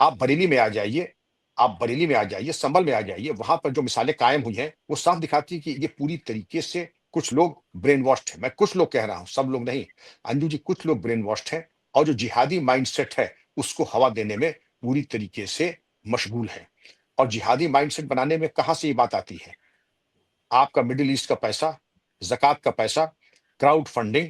आप बरेली में आ जाइए, आप बरेली में आ जाइए, संभल में आ जाइए, वहाँ पर जो मिसालें कायम हुई हैं, वो साफ दिखाती है कि ये पूरी तरीके से कुछ लोग ब्रेन वॉश्ड हैं। मैं कुछ लोग कह रहा हूँ, सब लोग नहीं। अंजू जी, कुछ लोग ब्रेन वॉश्ड हैं और जो जिहादी माइंडसेट है, उसको हवा देने में पूरी तरीके से मशगूल हैं। और जिहादी माइंडसेट बनाने में कहाँ से ये बात आती है? आपका मिडिल ईस्ट का पैसा, ज़कात का पैसा, क्राउड फंडिंग,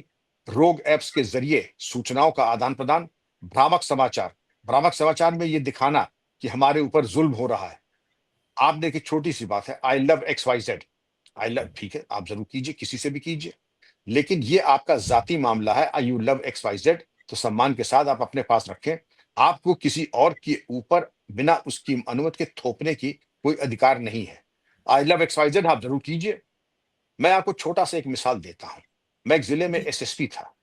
रोग ऐप्स के ज़रिए सूचनाओं का आदान-प्रदान, भ्रामक समाचार। भ्रामक समाचार में ये दिखाना कि हमारे ऊपर ज़ुल्म हो रहा है। आप देखिए, छोटी-सी बात है, I love XYZ। I love, ठीक है, आप ज़रूर कीजिए, किसी से भी कीजिए। लेकिन ये आपका ज़ाती मामला है, आई यू लव XYZ, तो सम्मान के साथ आप अपने पास रखें। आपको किसी और के ऊपर बिना उसकी अनुमति के थोपने की कोई अधिकार नहीं है। आई लव XYZ आप ज़रूर कीजिए। मैं आपको छोटा-सा एक मिसाल देता हूँ। मैं एक ज़िले में जी। एसएसपी था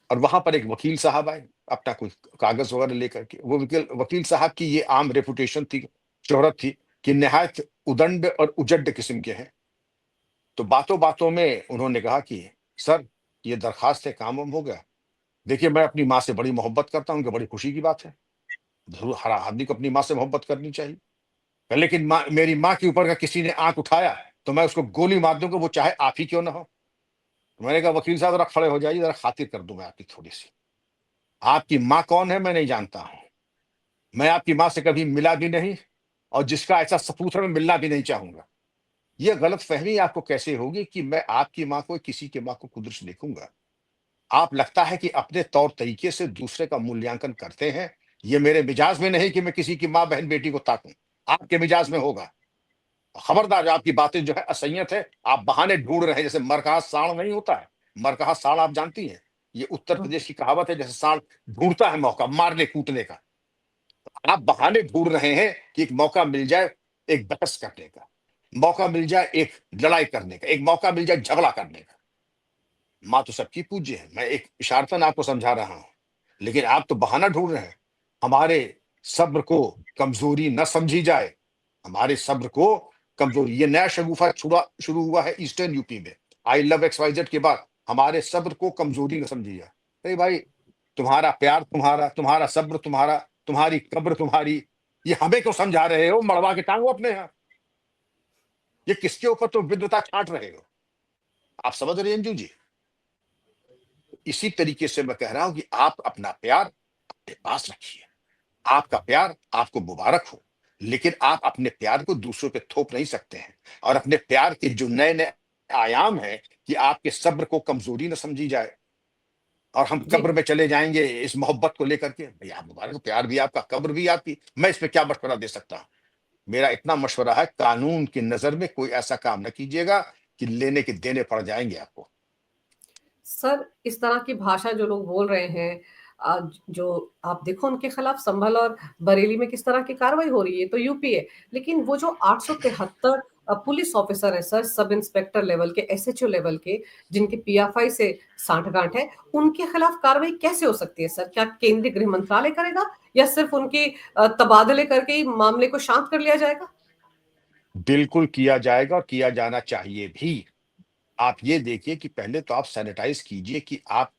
और वहाँ पर एक वकील साहब आए, अपना कोई कागज़ वगैरह लेकर के। वो वकील साहब की ये आम रेपुटेशन थी, शोहरत थी कि निहायत उदंड और उजड्ड किस्म के हैं। तो बातों-बातों में उन्होंने कहा कि सर, ये दरख़्वास्त है, काम-वाम हो गया? देखिए, मैं अपनी माँ से बड़ी मोहब्बत करता हूँ, उनकी बड़ी खुशी की बात है। ज़रूर हर आदमी को अपनी माँ से मोहब्बत करनी चाहिए। लेकिन माँ, मेरी माँ के ऊपर अगर किसी ने आँख उठाया, तो मैं उसको गोली मार दूँगा, वो चाहे आप ही क्यों ना हो। मैंने कहा, वकील साहब ज़रा खड़े हो जाइए, ज़रा खातिर कर दूँ मैं आपकी थोड़ी-सी। आपकी माँ कौन है मैं नहीं जानता हूँ। मैं आपकी माँ से कभी मिला भी नहीं और जिसका ऐसा सपूत है मैं मिलना भी नहीं चाहूँगा। ये गलतफ़हमी आपको कैसे होगी कि मैं आपकी माँ को किसी की माँ को कुदृश देखूँगा। आप लगता है कि अपने तौर-तरीके से दूसरे का मूल्यांकन करते हैं। ये मेरे मिजाज में नहीं कि मैं किसी की माँ, बहन, बेटी को ताकूँ। आपके मिजाज में होगा। खबरदार, आपकी बातें जो है असंयत है। आप बहाने ढूँढ रहे हैं, जैसे मरकहा साँड़ नहीं होता है। मरकहा साँड़ आप जानती हैं? ये उत्तर हाँ। प्रदेश की कहावत है, जैसे साँड़ ढूँढता है मौका मारने-कूटने का। आप बहाने ढूँढ रहे हैं कि एक मौका मिल जाए एक बहस करने का, मौका मिल जाए एक लड़ाई करने का, एक मौका मिल जाए झगड़ा करने का। माँ तो सबकी पूज्य है, मैं एक इशारतन आपको समझा रहा हूँ। लेकिन आप तो बहाना ढूँढ रहे हैं। हमारे सब्र को कमज़ोरी न समझी जाए, हमारे सब्र को कमज़ोरी, ये नया शगुफ़ा छुड़ा शुरू हुआ है ईस्टर्न यूपी में। आई लव XYZ के बाद हमारे सब्र को कमज़ोरी न समझी जाए। अरे भाई, तुम्हारा प्यार तुम्हारा, तुम्हारा सब्र तुम्हारा, तुम्हारी कब्र तुम्हारी, ये हमें क्यों समझा रहे हो? मड़वा के टाँगो अपने यहाँ। ये किसके ऊपर तुम विद्वता छाँट रहे हो? आप समझ रहे हैं अंजू जी? इसी तरीके से मैं कह रहा हूँ कि आप अपना प्यार अपने पास रखिए। आपका प्यार आपको मुबारक हो, लेकिन आप अपने प्यार को दूसरों पे थोप नहीं सकते हैं। और अपने प्यार के जो नए-नए आयाम हैं कि आपके सब्र को कमज़ोरी ना समझी जाए और हम जी। कब्र में चले जाएँगे इस मोहब्बत को लेकर के। भई आप मुबारक हो, प्यार भी आपका, कब्र भी आपकी। मैं इसमें क्या मशवरा दे सकता हूँ? मेरा इतना मशवरा है, कानून की नज़र में कोई ऐसा काम ना कीजिएगा कि लेने के देने पड़ जाएँगे आपको। सर, इस तरह की भाषा जो लोग बोल रहे हैं, जो आप देखो उनके खिलाफ संभल और बरेली में किस तरह की कार्रवाई हो रही है, तो यूपी है। लेकिन वो जो 873 पुलिस ऑफिसर हैं सर, सब इंस्पेक्टर लेवल के, एसएचओ लेवल के, जिनकी पीएफआई से साठगांठ है, उनके खिलाफ कार्रवाई कैसे हो सकती है सर? क्या केंद्रीय गृह मंत्रालय करेगा या सिर्फ उनके तबादले करके ही मामले को शांत कर लिया जाएगा? बिल्कुल किया जाएगा और किया जाना चाहिए भी। आप ये देखिए कि पहले तो आप सैनिटाइज़ कीजिए कि आप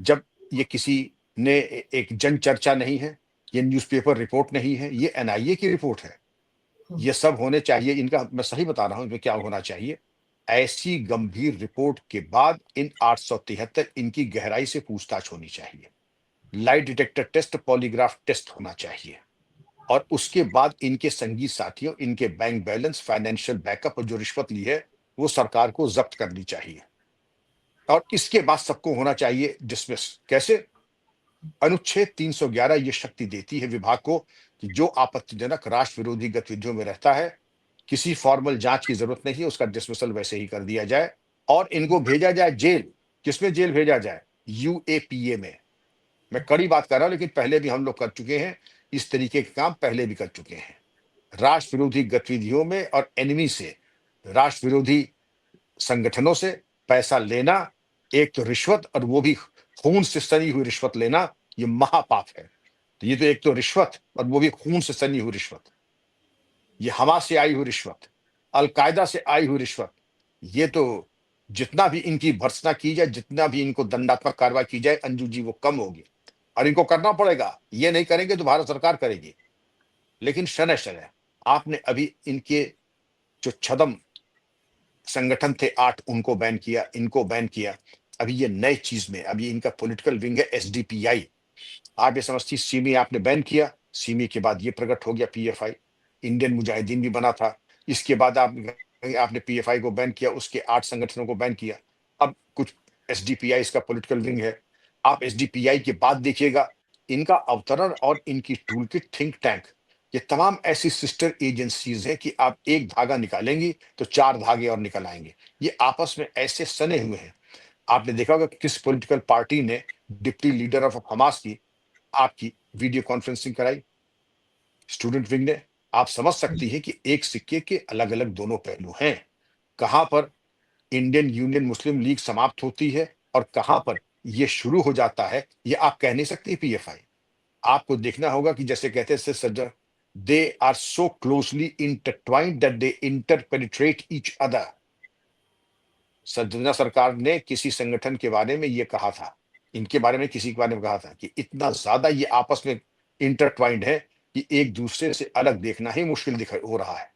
जब ये किसी ने एक जन चर्चा नहीं है, ये न्यूज़पेपर रिपोर्ट नहीं है, ये एनआईए की रिपोर्ट है। हुँ। ये सब होने चाहिए, इनका मैं सही बता रहा हूँ इसमें क्या होना चाहिए। ऐसी गंभीर रिपोर्ट के बाद इन 873 इनकी गहराई से पूछताछ होनी चाहिए। Light detector test, polygraph test होना चाहिए और उसके बाद इनके संगी साथियों, इनके बैंक बैलेंस, फाइनेंशियल बैकअप और जो रिश्वत ली है, वो सरकार को ज़ब्त करनी चाहिए। और इसके बाद सबको होना चाहिए डिसमिस। कैसे? अनुच्छेद 311 ये शक्ति देती है विभाग को कि जो आपत्तिजनक राष्ट्र विरोधी गतिविधियों में रहता है, किसी फॉर्मल जांच की जरूरत नहीं है, उसका डिसमिसल वैसे ही कर दिया जाए और इनको भेजा जाए जेल। किसमें जेल भेजा जाए? यूएपीए में। मैं कड़ी बात कर रहा हूं, लेकिन पहले भी हम लोग कर चुके हैं, इस तरीके के काम पहले भी कर चुके हैं। राष्ट्र विरोधी गतिविधियों में और एनिमी से, राष्ट्र विरोधी संगठनों से पैसा लेना, एक तो रिश्वत और वो भी खून से सनी हुई रिश्वत लेना, ये महापाप है। तो ये तो एक तो रिश्वत और वो भी खून से सनी हुई रिश्वत, ये हमा से आई हुई रिश्वत, अलकायदा से आई हुई रिश्वत, ये तो जितना भी इनकी भर्त्सना की जाए, जितना भी इनको दंडात्मक कार्रवाई की जाए अंजू जी, वो कम होगी। और इनको करना पड़ेगा। ये नहीं करेंगे तो भारत सरकार करेगी। लेकिन शनैः-शनैः आपने अभी इनके जो छद्म संगठन थे 8 उनको बैन किया, इनको बैन किया। अभी ये नए चीज़ में अभी इनका पॉलिटिकल विंग है एसडीपीआई। आप ये समझती सिमी आपने बैन किया, सिमी के बाद ये प्रकट हो गया पीएफआई, इंडियन मुजाहिदीन भी बना था। इसके बाद आपने पीएफआई को बैन किया, उसके 8 संगठनों को बैन किया। अब कुछ एसडीपीआई इसका पॉलिटिकल विंग है। आप एसडीपीआई के बाद देखिएगा इनका अवतरण और इनकी टूलकिट थिंक टैंक, ये तमाम ऐसी सिस्टर एजेंसीज हैं कि आप एक धागा निकालेंगी तो 4 धागे और निकल आएंगे। ये आपस में ऐसे सने हुए हैं। आपने देखा होगा कि किस पॉलिटिकल पार्टी ने डिप्टी लीडर ऑफ हमास की आपकी वीडियो कॉन्फ्रेंसिंग कराई, स्टूडेंट विंग ने। आप समझ सकती हैं कि एक सिक्के के अलग अलग दोनों पहलू हैं। कहां पर इंडियन यूनियन मुस्लिम लीग समाप्त होती है और कहां पर ये शुरू हो जाता है, ये आप कह नहीं सकते पीएफआई। आपको देखना होगा कि जैसे कहते हैं सज्जन, they are so closely intertwined that they interpenetrate each other. सज्जना सरकार ने किसी संगठन के बारे में ये कहा था, इनके बारे में किसी के बारे में कहा था कि इतना ज्यादा ये आपस में इंटरट्वाइंड है कि एक दूसरे से अलग देखना ही मुश्किल दिखाई हो रहा है।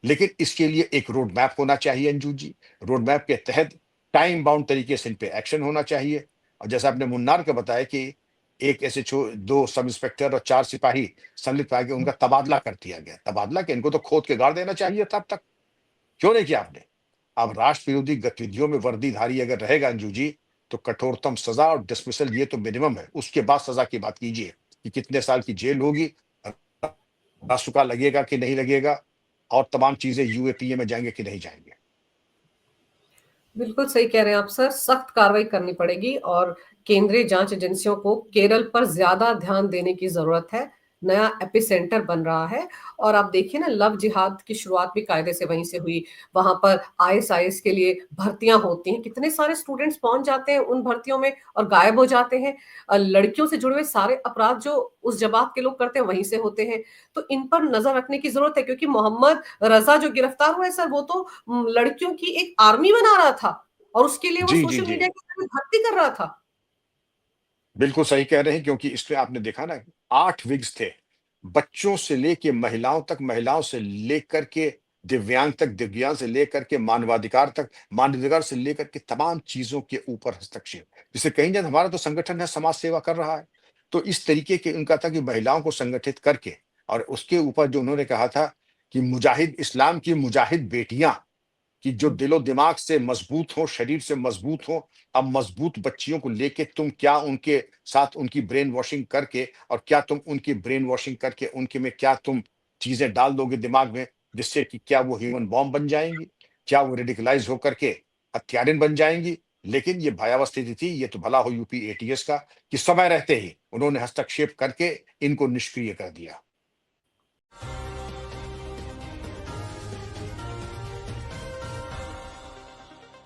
लेकिन इसके लिए एक रोड मैप होना चाहिए अंजू जी। रोड मैप के तहत टाइम बाउंड तरीके से इन पे एक्शन होना चाहिए। और जैसा आपने मुन्नार का बताया कि एक एसएचओ, 2 सब इंस्पेक्टर और 4 सिपाही सम्मिलित पाए गए, उनका तबादला कर दिया गया। तबादला के इनको तो खोद के गाड़ देना चाहिए तब तक, क्यों नहीं किया आपने? अब राष्ट्र विरोधी गतिविधियों में वर्दीधारी अगर रहेगा अंजू जी, तो कठोरतम सजा और डिसमिसल ये तो मिनिमम है। उसके बाद सजा की बात कीजिए कि कितने साल की जेल होगी, रासुका लगेगा कि नहीं लगेगा, और तमाम चीजें यूएपीए में जाएंगे कि नहीं जाएंगे। बिल्कुल सही कह रहे हैं आप सर, सख्त कार्रवाई करनी पड़ेगी और केंद्रीय जांच एजेंसियों को केरल पर ज्यादा ध्यान देने की जरूरत है। नया एपिसेंटर बन रहा है और आप देखिए ना, लव जिहाद की शुरुआत भी कायदे से वहीं से हुई। वहां पर आईएसआईएस के लिए भर्तियां होती हैं, कितने सारे स्टूडेंट्स पहुंच जाते हैं उन भर्तियों में और गायब हो जाते हैं। लड़कियों से जुड़े हुए सारे अपराध जो उस जमात के लोग करते हैं वहीं से होते हैं। तो इन पर नजर रखने की जरूरत है, क्योंकि मोहम्मद रजा जो गिरफ्तार हुआ है सर, वो तो लड़कियों की एक आर्मी बना रहा था और उसके लिए वो जी जी सोशल जी, मीडिया के जरिए भर्ती कर रहा था। बिल्कुल सही कह रहे हैं, क्योंकि इसमें आपने देखा ना 8 विग्स थे, बच्चों से लेके महिलाओं तक, महिलाओं से लेकर के दिव्यांग तक, दिव्यांग से लेकर के मानवाधिकार तक, मानवाधिकार से लेकर के तमाम चीजों के ऊपर हस्तक्षेप। जिसे कहीं जन हमारा तो संगठन है, समाज सेवा कर रहा है। तो इस तरीके के उनका था कि महिलाओं को संगठित करके, और उसके ऊपर जो उन्होंने कहा था कि मुजाहिद इस्लाम की मुजाहिद बेटियां, कि जो दिलो दिमाग से मजबूत हो, शरीर से मजबूत हो। अब मजबूत बच्चियों को लेके तुम क्या उनके साथ उनकी ब्रेन वॉशिंग करके, और क्या तुम उनकी ब्रेन वॉशिंग करके उनके में क्या तुम चीजें डाल दोगे दिमाग में, जिससे कि क्या वो ह्यूमन बॉम्ब बन जाएंगी, क्या वो रेडिकलाइज होकर के हत्यारिन बन जाएंगी। लेकिन ये भयावह स्थिति थी। ये तो भला हो यूपी एटीएस का कि समय रहते ही उन्होंने हस्तक्षेप करके इनको निष्क्रिय कर दिया।